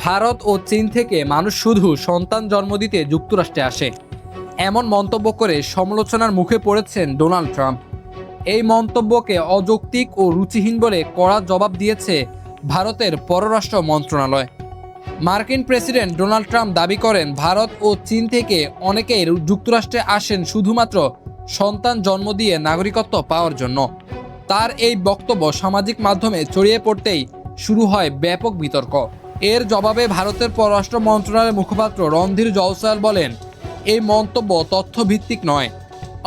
ভারত ও চীন থেকে মানুষ শুধু সন্তান জন্ম দিতে যুক্তরাষ্ট্রে আসে, এমন মন্তব্য করে সমালোচনার মুখে পড়েছেন ডোনাল্ড ট্রাম্প। এই মন্তব্যকে অযৌক্তিক ও রুচিহীন বলে কড়া জবাব দিয়েছে ভারতের পররাষ্ট্র মন্ত্রণালয়। মার্কিন প্রেসিডেন্ট ডোনাল্ড ট্রাম্প দাবি করেন, ভারত ও চীন থেকে অনেকেই যুক্তরাষ্ট্রে আসেন শুধুমাত্র সন্তান জন্ম দিয়ে নাগরিকত্ব পাওয়ার জন্য। তার এই বক্তব্য সামাজিক মাধ্যমে ছড়িয়ে পড়তেই শুরু হয় ব্যাপক বিতর্ক। এর জবাবে ভারতের পররাষ্ট্র মন্ত্রণালয়ের মুখপাত্র রণধীর জয়সওয়াল বলেন, এই মন্তব্য তথ্যভিত্তিক নয়,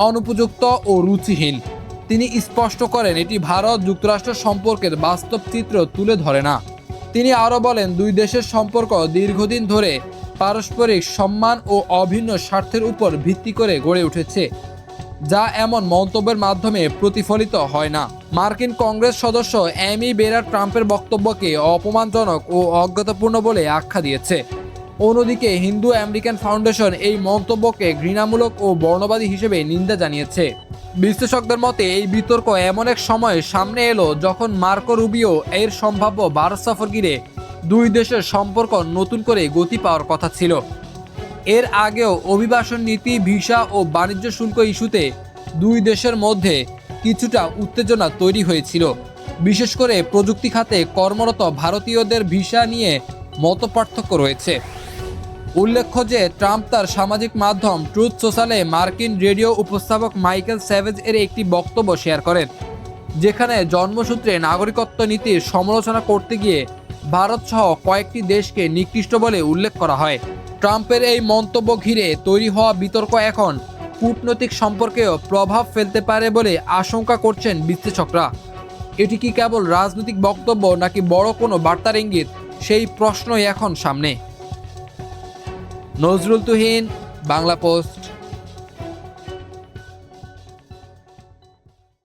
অনুপযুক্ত ও রুচিহীন। তিনি স্পষ্ট করেন, এটি ভারত যুক্তরাষ্ট্র সম্পর্কের বাস্তব চিত্র তুলে ধরে না। তিনি আরও বলেন, দুই দেশের সম্পর্ক দীর্ঘদিন ধরে পারস্পরিক সম্মান ও অভিন্ন স্বার্থের উপর ভিত্তি করে গড়ে উঠেছে, যা এমন মন্তব্যের মাধ্যমে প্রতিফলিত হয় না। মার্কিন কংগ্রেস সদস্য অ্যামি বেরার ট্রাম্পের বক্তব্যকে অপমানজনক ও অজ্ঞতাপূর্ণ বলে আখ্যা দিয়েছে। অন্যদিকে হিন্দু আমেরিকান ফাউন্ডেশন এই মন্তব্যকে ঘৃণামূলক ও বর্ণবাদী হিসেবে নিন্দা জানিয়েছে। বিশ্লেষকদের মতে এই বিতর্ক এমন এক সময় সামনে এলো যখন মার্কো রুবিও এর সম্ভাব্য ভারত সফর ঘিরে দুই দেশের সম্পর্ক নতুন করে গতি পাওয়ার কথা ছিল। এর আগেও অভিবাসন নীতি, ভিসা ও বাণিজ্য শুল্ক ইস্যুতে দুই দেশের মধ্যে কিছুটা উত্তেজনা তৈরি হয়েছিল। বিশেষ করে প্রযুক্তি খাতে কর্মরত ভারতীয়দের ভিসা নিয়ে মতপার্থক্য রয়েছে। উল্লেখ্য যে ট্রাম্প তার সামাজিক মাধ্যম ট্রুথ সোশ্যালে মার্কিন রেডিও উপস্থাপক মাইকেল স্যাভেজ এর একটি বক্তব্য শেয়ার করেন, যেখানে জন্মসূত্রে নাগরিকত্ব নীতির সমালোচনা করতে গিয়ে ভারত সহ কয়েকটি দেশকে নিকৃষ্ট বলে উল্লেখ করা হয়। ট্রাম্পের এই মন্তব্য ঘিরে তৈরি হওয়া বিতর্ক এখন কূটনৈতিক সম্পর্কেও প্রভাব ফেলতে পারে বলে আশঙ্কা করছেন বিশ্লেষকরা। এটি কি কেবল রাজনৈতিক বক্তব্য নাকি বড় কোনো বার্তার ইঙ্গিত, সেই প্রশ্নই এখন সামনে। নজরুল তুহিন, বাংলা পোস্ট।